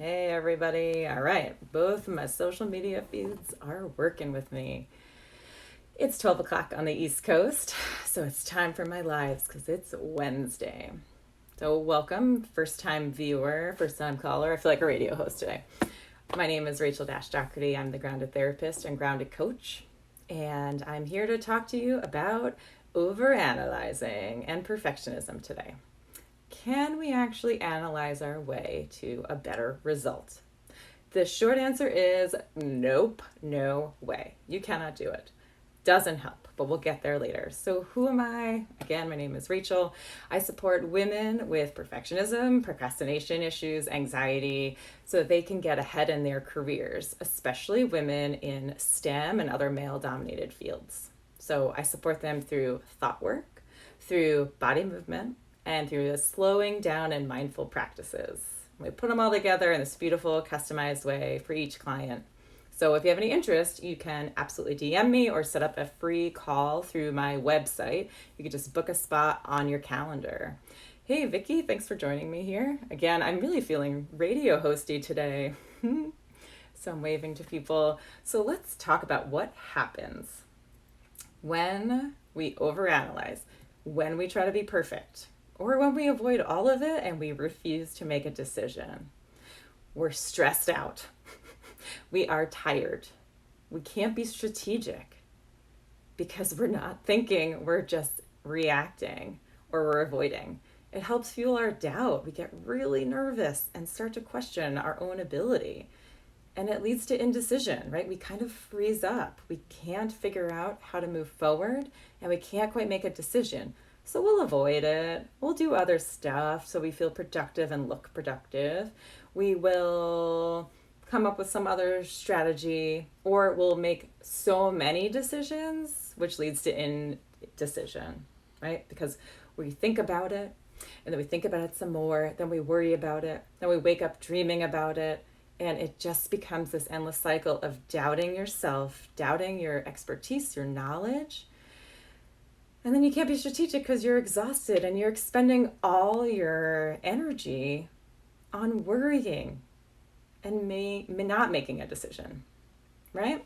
Hey everybody. All right, both my social media feeds are working with me. It's 12 o'clock on the East Coast, so it's time for my lives because it's Wednesday. So, welcome, first time viewer, first time caller. I feel like a radio host today. My name is Rachel Doherty. I'm the grounded therapist and grounded coach, and I'm here to talk to you about overanalyzing and perfectionism today. Can we actually analyze our way to a better result? The short answer is nope, no way. You cannot do it. Doesn't help, but we'll get there later. So, who am I? Again, my name is Rachel. I support women with perfectionism, procrastination issues, anxiety, so that they can get ahead in their careers, especially women in STEM and other male dominated fields. So, I support them through thought work, through body movement, and through the slowing down and mindful practices. We put them all together in this beautiful, customized way for each client. So if you have any interest, you can absolutely DM me or set up a free call through my website. You can just book a spot on your calendar. Hey, Vicky, thanks for joining me here. Again, I'm really feeling radio hosty today. So I'm waving to people. So let's talk about what happens when we overanalyze, when we try to be perfect, or when we avoid all of it and we refuse to make a decision. We're stressed out. We are tired. We can't be strategic because we're not thinking, we're just reacting or we're avoiding. It helps fuel our doubt. We get really nervous and start to question our own ability. And it leads to indecision, right? We kind of freeze up. We can't figure out how to move forward and we can't quite make a decision. So we'll avoid it. We'll do other stuff so we feel productive and look productive. We will come up with some other strategy, or we'll make so many decisions, which leads to indecision, right? Because we think about it, and then we think about it some more, then we worry about it, then we wake up dreaming about it, and it just becomes this endless cycle of doubting yourself, doubting your expertise, your knowledge. And then you can't be strategic because you're exhausted and you're expending all your energy on worrying and not making a decision, right?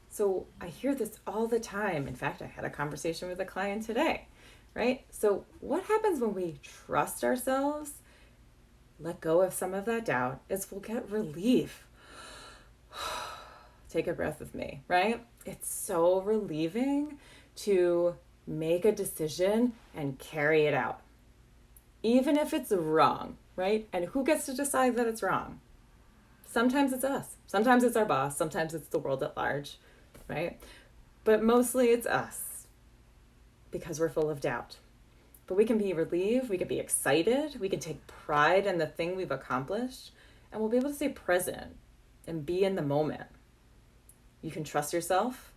So I hear this all the time. In fact, I had a conversation with a client today, right? So what happens when we trust ourselves, let go of some of that doubt, is we'll get relief. Take a breath with me, right? It's so relieving to make a decision and carry it out, even if it's wrong, right? And who gets to decide that it's wrong? Sometimes it's us. Sometimes it's our boss. Sometimes it's the world at large, right? But mostly it's us because we're full of doubt. But we can be relieved. We can be excited. We can take pride in the thing we've accomplished. And we'll be able to stay present and be in the moment. You can trust yourself.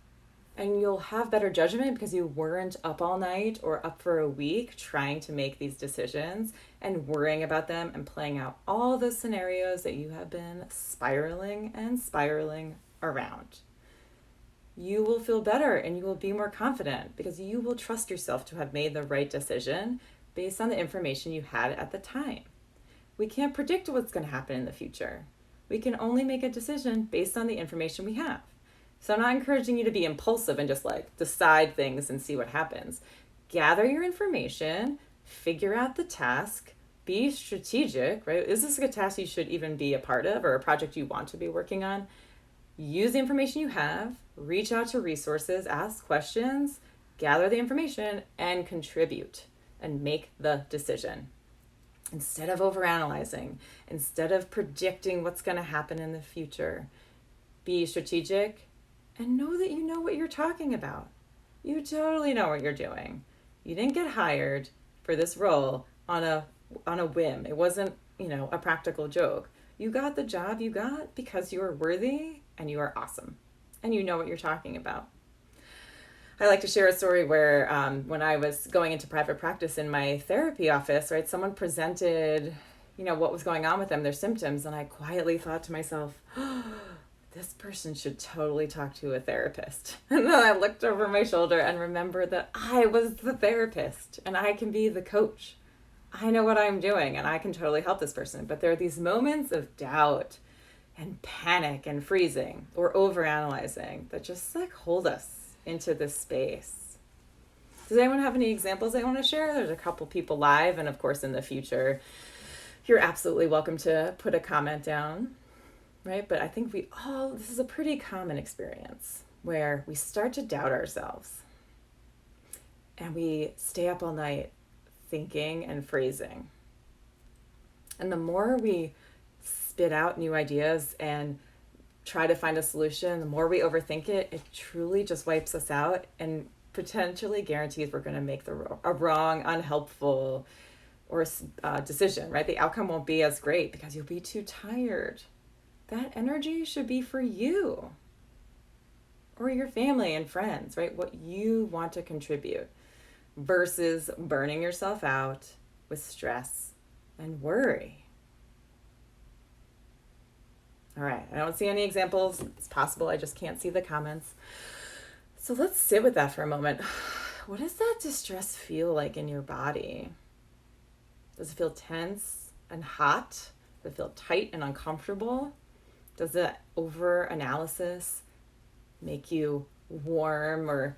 And you'll have better judgment because you weren't up all night or up for a week trying to make these decisions and worrying about them and playing out all those scenarios that you have been spiraling and spiraling around. You will feel better and you will be more confident because you will trust yourself to have made the right decision based on the information you had at the time. We can't predict what's going to happen in the future. We can only make a decision based on the information we have. So I'm not encouraging you to be impulsive and just like decide things and see what happens. Gather your information, figure out the task, be strategic, right? Is this a task you should even be a part of or a project you want to be working on? Use the information you have, reach out to resources, ask questions, gather the information, and contribute and make the decision. Instead of overanalyzing, instead of predicting what's going to happen in the future, be strategic. And know that you know what you're talking about. You totally know what you're doing. You didn't get hired for this role on a whim. It wasn't, a practical joke. You got the job you got because you are worthy and you are awesome. And you know what you're talking about. I like to share a story where when I was going into private practice in my therapy office, right, someone presented, what was going on with them, their symptoms, and I quietly thought to myself, this person should totally talk to a therapist. And then I looked over my shoulder and remembered that I was the therapist and I can be the coach. I know what I'm doing and I can totally help this person. But there are these moments of doubt and panic and freezing or overanalyzing that just like hold us into this space. Does anyone have any examples they want to share? There's a couple people live, and of course in the future, you're absolutely welcome to put a comment down, right? But I think this is a pretty common experience where we start to doubt ourselves and we stay up all night thinking and phrasing. And the more we spit out new ideas and try to find a solution, the more we overthink it, it truly just wipes us out and potentially guarantees we're going to make a wrong, unhelpful, or decision, right? The outcome won't be as great because you'll be too tired. That energy should be for you or your family and friends, right? What you want to contribute versus burning yourself out with stress and worry. All right, I don't see any examples. It's possible I just can't see the comments. So let's sit with that for a moment. What does that distress feel like in your body? Does it feel tense and hot? Does it feel tight and uncomfortable? Does the over-analysis make you warm, or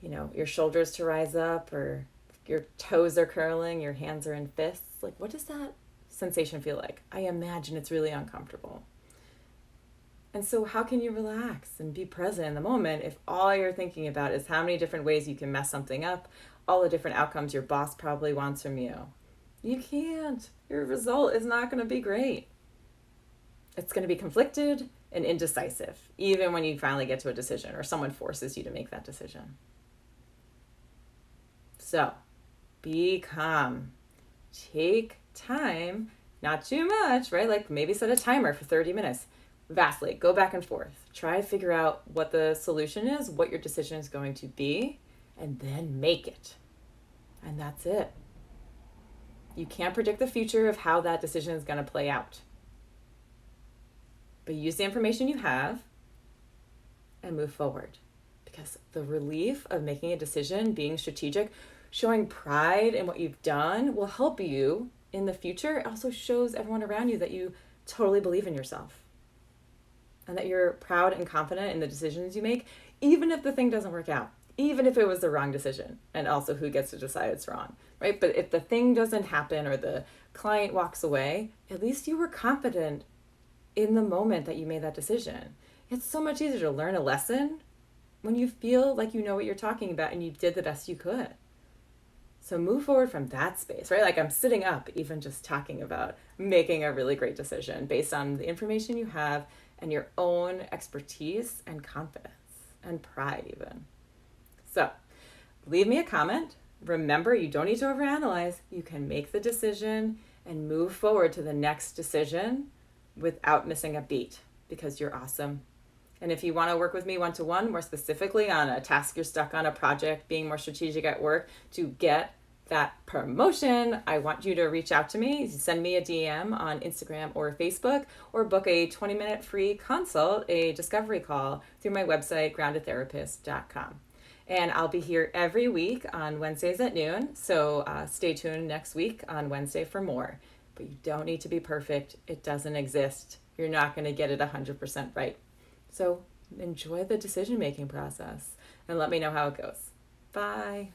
your shoulders to rise up, or your toes are curling, your hands are in fists? Like, what does that sensation feel like? I imagine it's really uncomfortable. And so how can you relax and be present in the moment if all you're thinking about is how many different ways you can mess something up, all the different outcomes your boss probably wants from you? You can't. Your result is not going to be great. It's going to be conflicted and indecisive, even when you finally get to a decision or someone forces you to make that decision. So be calm. Take time, not too much, right? Like maybe set a timer for 30 minutes. Vacillate, go back and forth. Try to figure out what the solution is, what your decision is going to be, and then make it. And that's it. You can't predict the future of how that decision is going to play out. But use the information you have and move forward. Because the relief of making a decision, being strategic, showing pride in what you've done will help you in the future. It also shows everyone around you that you totally believe in yourself and that you're proud and confident in the decisions you make, even if the thing doesn't work out, even if it was the wrong decision, and also who gets to decide it's wrong, right? But if the thing doesn't happen or the client walks away, at least you were confident in the moment that you made that decision. It's so much easier to learn a lesson when you feel like you know what you're talking about and you did the best you could. So move forward from that space, right? Like I'm sitting up even just talking about making a really great decision based on the information you have and your own expertise and confidence and pride even. So leave me a comment. Remember, you don't need to overanalyze. You can make the decision and move forward to the next decision without missing a beat because you're awesome. And if you want to work with me one-to-one, more specifically on a task you're stuck on, a project, being more strategic at work to get that promotion, I want you to reach out to me. Send me a DM on Instagram or Facebook, or book a 20-minute free consult, a discovery call through my website, groundedtherapist.com. And I'll be here every week on Wednesdays at noon. So stay tuned next week on Wednesday for more. But you don't need to be perfect. It doesn't exist. You're not going to get it 100% right. So enjoy the decision-making process and let me know how it goes. Bye.